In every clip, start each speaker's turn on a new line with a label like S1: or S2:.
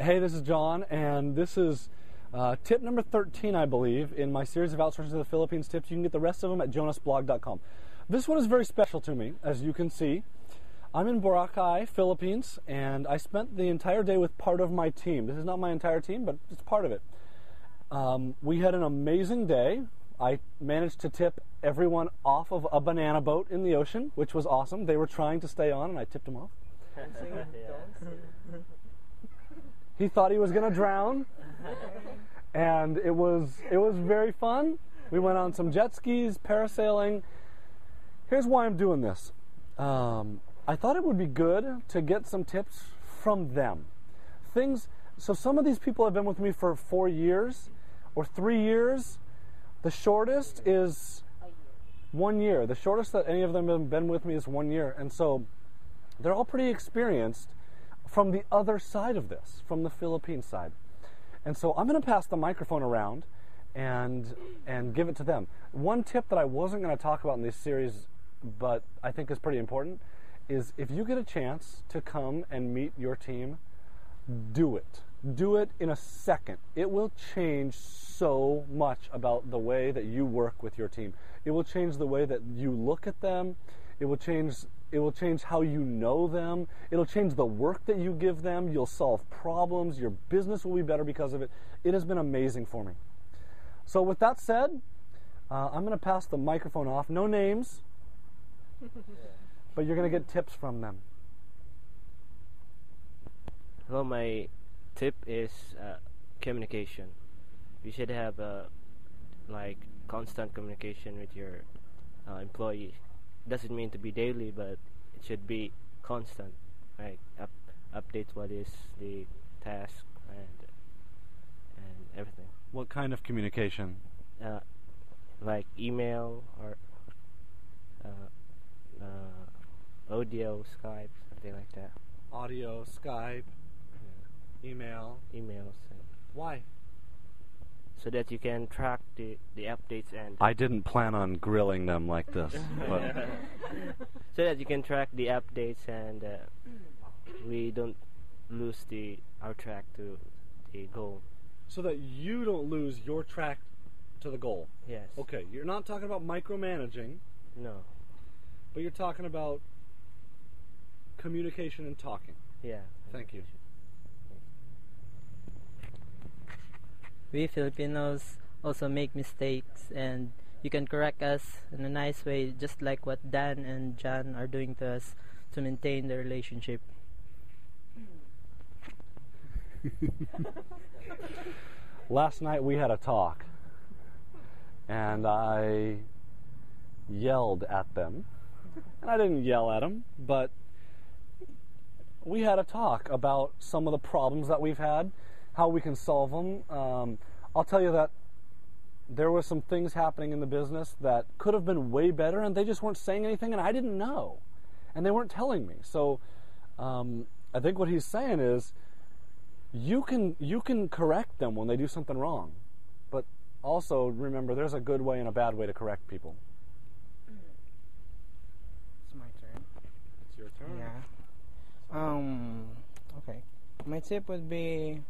S1: Hey, this is John, and this is tip number 13, I believe, in my series of Outsourcing to the Philippines tips. You can get the rest of them at jonasblog.com. This one is very special to me, as you can see. I'm in Boracay, Philippines, and I spent the entire day with part of my team. This is not my entire team, but it's part of it. We had an amazing day. I managed to tip everyone off of a banana boat in the ocean, which was awesome. They were trying to stay on, and I tipped them off. He thought he was going to drown, and it was very fun. We went on some jet skis, parasailing. Here's why I'm doing this. I thought it would be good to get some tips from them. So some of these people have been with me for 4 years or 3 years. The shortest is 1 year. The shortest that any of them have been with me is 1 year. And so they're all pretty experienced from the other side of this, from the Philippine side. And so I'm going to pass the microphone around and give it to them. One tip that I wasn't going to talk about in this series, but I think is pretty important, is if you get a chance to come and meet your team, do it. Do it in a second. It will change so much about the way that you work with your team. It will change the way that you look at them. It will change how you know them. It'll change the work that you give them. You'll solve problems. Your business will be better because of it. It has been amazing for me. So with that said, I'm going to pass the microphone off. No names, but you're going to get tips from them.
S2: Well, my tip is communication. You should have constant communication with your employee. Doesn't mean to be daily, but it should be constant. Like updates what is the task and everything.
S1: What kind of communication?
S2: Like email or audio, Skype, something like that.
S1: Audio, Skype, emails. Why?
S2: So that you can track the updates and...
S1: I didn't plan on grilling them like this. But
S2: so that you can track the updates and we don't lose our track to the goal.
S1: So that you don't lose your track to the goal.
S2: Yes.
S1: Okay, you're not talking about micromanaging.
S2: No.
S1: But you're talking about communication and talking.
S2: Yeah.
S1: Thank you.
S3: We Filipinos also make mistakes, and you can correct us in a nice way, just like what Dan and John are doing to us to maintain the relationship.
S1: Last night we had a talk, and I yelled at them. And I didn't yell at them, but we had a talk about some of the problems that we've had, how we can solve them. I'll tell you that there were some things happening in the business that could have been way better, and they just weren't saying anything, and I didn't know, and they weren't telling me. So I think what he's saying is you can correct them when they do something wrong, but also remember there's a good way and a bad way to correct people.
S4: It's my turn.
S1: It's your turn.
S4: Yeah. Okay. My tip would be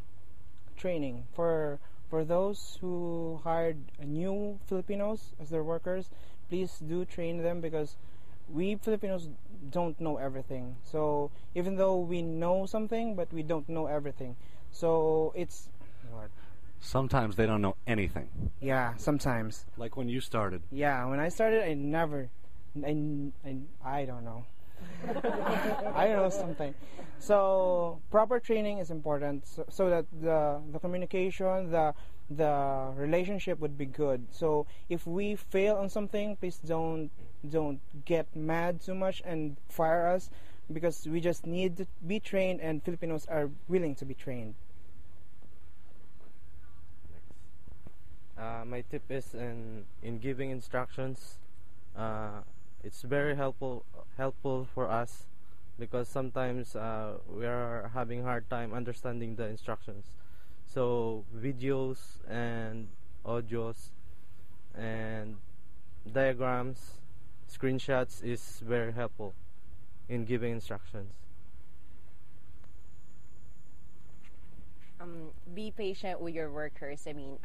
S4: training for those who hired new Filipinos as their workers. Please do train them, because we Filipinos don't know everything. So even though we know something, but we don't know everything. So it's what?
S1: Sometimes they don't know anything.
S4: Yeah, sometimes.
S1: Like when you started.
S4: Yeah, when I started, I don't know. I don't know something. So proper training is important, so that the communication, the relationship would be good. So if we fail on something, please don't get mad too much and fire us, because we just need to be trained, and Filipinos are willing to be trained.
S5: My tip is in giving instructions. It's very helpful for us, because sometimes we are having hard time understanding the instructions. So videos and audios and diagrams, screenshots is very helpful in giving instructions.
S6: be patient with your workers. I mean,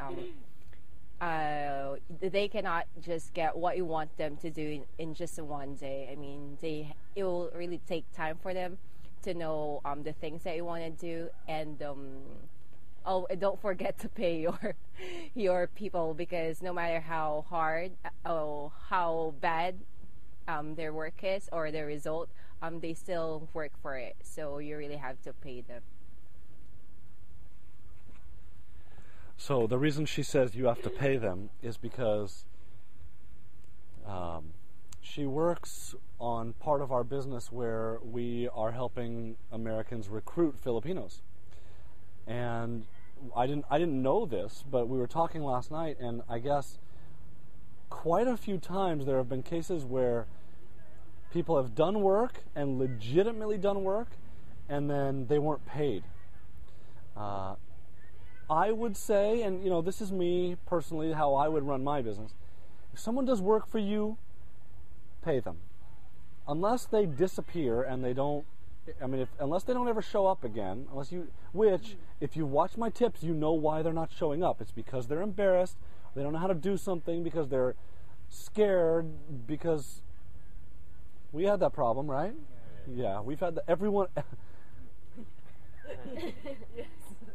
S6: they cannot just get what you want them to do in just one day. I mean, it will really take time for them to know the things that you want to do, and don't forget to pay your people, because no matter how hard or how bad their work is or their result, they still work for it. So you really have to pay them.
S1: So the reason she says you have to pay them is because she works on part of our business where we are helping Americans recruit Filipinos. And I didn't know this, but we were talking last night, and I guess quite a few times there have been cases where people have done work and legitimately done work, and then they weren't paid. I would say, and this is me personally, how I would run my business. If someone does work for you, pay them. Unless they disappear and they don't, unless they don't ever show up again, if you watch my tips, you know why they're not showing up. It's because they're embarrassed, they don't know how to do something, because they're scared, because we had that problem, right? Yeah, we've had that. Everyone...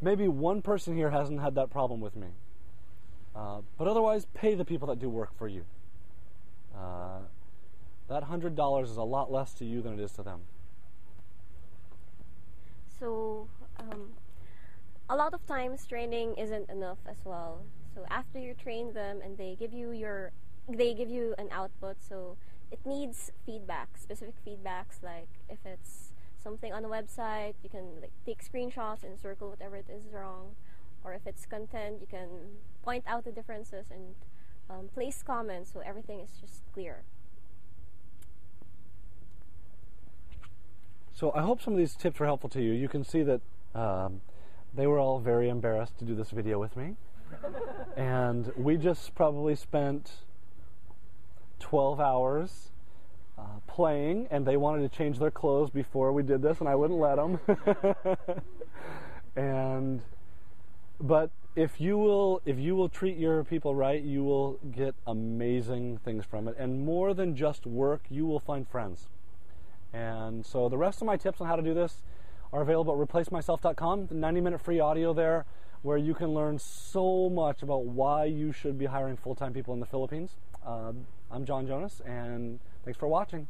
S1: Maybe one person here hasn't had that problem with me. But otherwise, pay the people that do work for you. That $100 is a lot less to you than it is to them.
S7: So, a lot of times training isn't enough as well. So after you train them and they give you an output, so it needs feedback, specific feedbacks, like if it's something on the website, you can take screenshots and circle whatever it is wrong, or if it's content, you can point out the differences and place comments so everything is just clear.
S1: So I hope some of these tips were helpful to you. You can see that they were all very embarrassed to do this video with me. And we just probably spent 12 hours playing, and they wanted to change their clothes before we did this, and I wouldn't let them. But if you will treat your people right, you will get amazing things from it. And more than just work, you will find friends. And so the rest of my tips on how to do this are available at replacemyself.com, the 90-minute free audio there, where you can learn so much about why you should be hiring full-time people in the Philippines. I'm John Jonas, and thanks for watching.